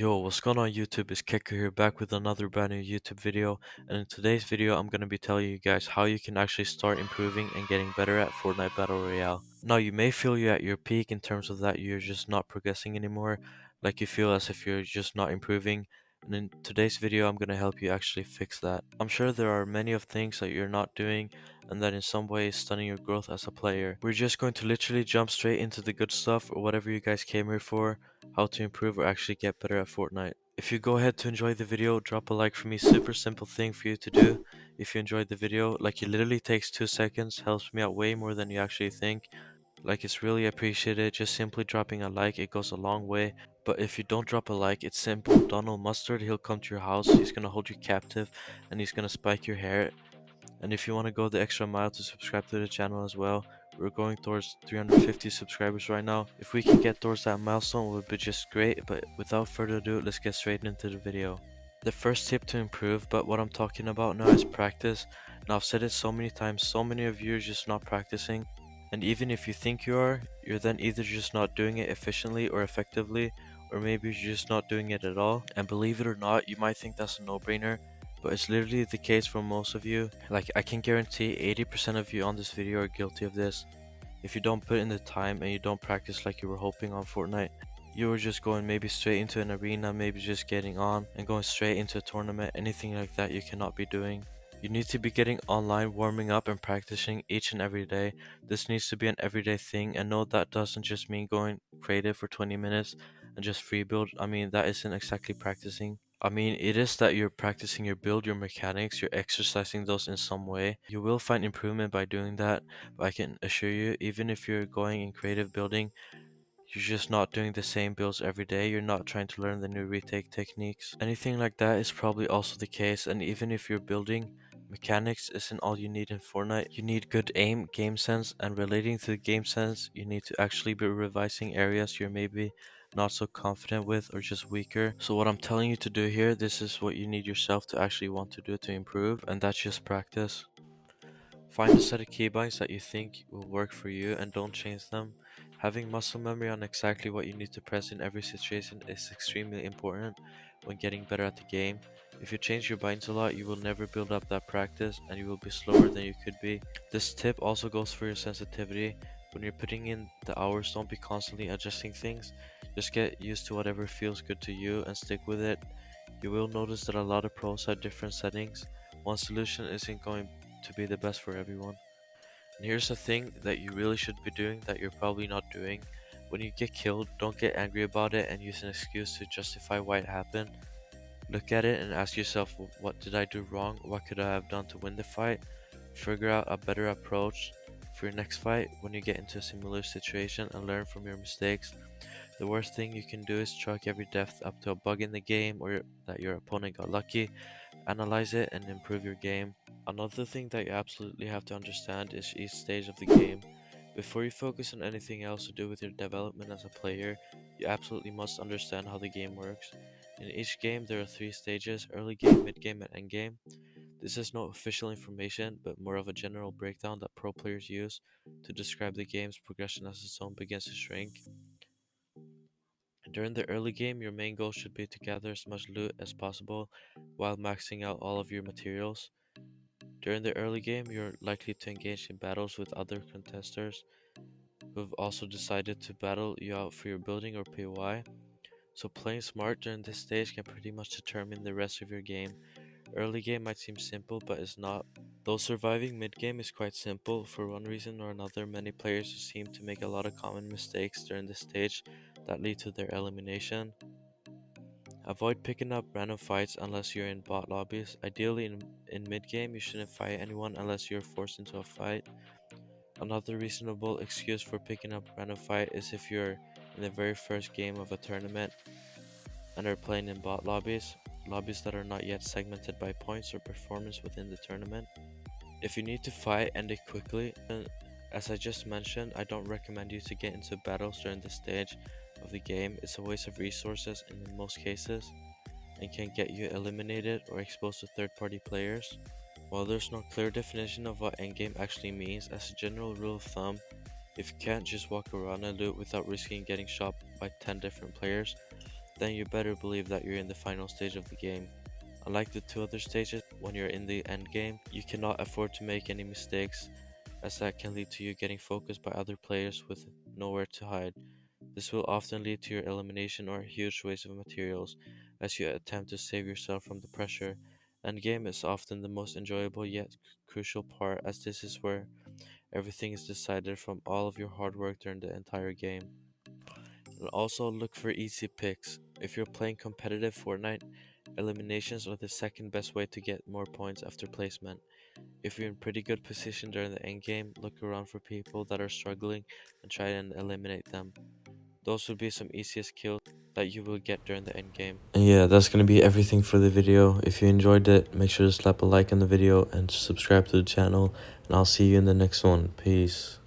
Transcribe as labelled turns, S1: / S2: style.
S1: Yo, what's going on YouTube? It's Kicker here back with another brand new YouTube video. And in today's video, I'm going to be telling you guys how you can actually start improving and getting better at Fortnite Battle Royale. Now, you may feel you're at your peak in terms of that you're just not progressing anymore, like you feel as if you're just not improving. And in today's video, I'm going to help you actually fix that. I'm sure there are many of things that you're not doing and that in some way is stunning your growth as a player. We're just going to literally jump straight into the good stuff or whatever you guys came here for, how to improve or actually get better at Fortnite. If you go ahead to enjoy the video, drop a like for me. Super simple thing for you to do. If you enjoyed the video, like it literally takes 2 seconds, helps me out way more than you actually think. Like it's really appreciated. Just simply dropping a like, it goes a long way. But if you don't drop a like, it's simple. Donald Mustard, he'll come to your house, he's gonna hold you captive, and he's gonna spike your hair. And if you want to go the extra mile to subscribe to the channel as well, we're going towards 350 subscribers right now. If we can get towards that milestone, it would be just great. But without further ado, let's get straight into the video. The first tip to improve, but what I'm talking about now is practice. Now I've said it so many times, so many of you are just not practicing. And even if you think you are, you're then either just not doing it efficiently or effectively, or maybe you're just not doing it at all. And believe it or not, you might think that's a no-brainer, but it's literally the case for most of you. Like I can guarantee 80% of you on this video are guilty of this. If you don't put in the time and you don't practice like you were hoping on Fortnite, you were just going maybe straight into an arena, maybe just getting on and going straight into a tournament, anything like that you cannot be doing. You need to be getting online, warming up and practicing each and every day. This needs to be an everyday thing, and no, that doesn't just mean going creative for 20 minutes and just free build. I mean, that isn't exactly practicing. I mean, it is that you're practicing your build, your mechanics, you're exercising those in some way. You will find improvement by doing that, but I can assure you, even if you're going in creative building, you're just not doing the same builds every day. You're not trying to learn the new retake techniques. Anything like that is probably also the case, and even if you're building, mechanics isn't all you need in Fortnite. You need good aim, game sense, and relating to the game sense, you need to actually be revising areas you're maybe not so confident with or just weaker. So what I'm telling you to do here, this is what you need yourself to actually want to do to improve, and that's just practice. Find a set of keybinds that you think will work for you and don't change them. Having muscle memory on exactly what you need to press in every situation is extremely important when getting better at the game. If you change your binds a lot, you will never build up that practice and you will be slower than you could be. This tip also goes for your sensitivity. When you're putting in the hours, don't be constantly adjusting things. Just get used to whatever feels good to you and stick with it. You will notice that a lot of pros have different settings. One solution isn't going to be the best for everyone. And here's the thing that you really should be doing that you're probably not doing. When you get killed, don't get angry about it and use an excuse to justify why it happened. Look at it and ask yourself, what did I do wrong? What could I have done to win the fight? Figure out a better approach for your next fight when you get into a similar situation and learn from your mistakes. The worst thing you can do is chalk every death up to a bug in the game or that your opponent got lucky. Analyze it and improve your game. Another thing that you absolutely have to understand is each stage of the game. Before you focus on anything else to do with your development as a player, you absolutely must understand how the game works. In each game, there are 3 stages: early game, mid game, and end game. This is no official information, but more of a general breakdown that pro players use to describe the game's progression as the zone begins to shrink. During the early game, your main goal should be to gather as much loot as possible while maxing out all of your materials. During the early game, you're likely to engage in battles with other contestants who've also decided to battle you out for your building or POI. So playing smart during this stage can pretty much determine the rest of your game. Early game might seem simple, but it's not. Though surviving mid game is quite simple, for one reason or another, many players seem to make a lot of common mistakes during this stage that lead to their elimination. Avoid picking up random fights unless you're in bot lobbies. Ideally, in mid game, you shouldn't fight anyone unless you're forced into a fight. Another reasonable excuse for picking up random fight is if you're in the very first game of a tournament and are playing in bot lobbies, lobbies that are not yet segmented by points or performance within the tournament. If you need to fight, end it quickly. As I just mentioned, I don't recommend you to get into battles during this stage of the game. It's a waste of resources in most cases and can get you eliminated or exposed to third-party players. While there's no clear definition of what endgame actually means, as a general rule of thumb, if you can't just walk around and loot without risking getting shot by 10 different players, then you better believe that you're in the final stage of the game. Unlike the two other stages, when you're in the end game, you cannot afford to make any mistakes, as that can lead to you getting focused by other players with nowhere to hide. This will often lead to your elimination or a huge waste of materials as you attempt to save yourself from the pressure. Endgame is often the most enjoyable yet crucial part, as this is where everything is decided from all of your hard work during the entire game. And also look for easy picks. If you're playing competitive Fortnite, eliminations are the second best way to get more points after placement. If you're in pretty good position during the end game, look around for people that are struggling and try and eliminate them. Those would be some easiest kills that you will get during the end game. And yeah, that's gonna be everything for the video. If you enjoyed it, make sure to slap a like on the video and subscribe to the channel, and I'll see you in the next one. Peace.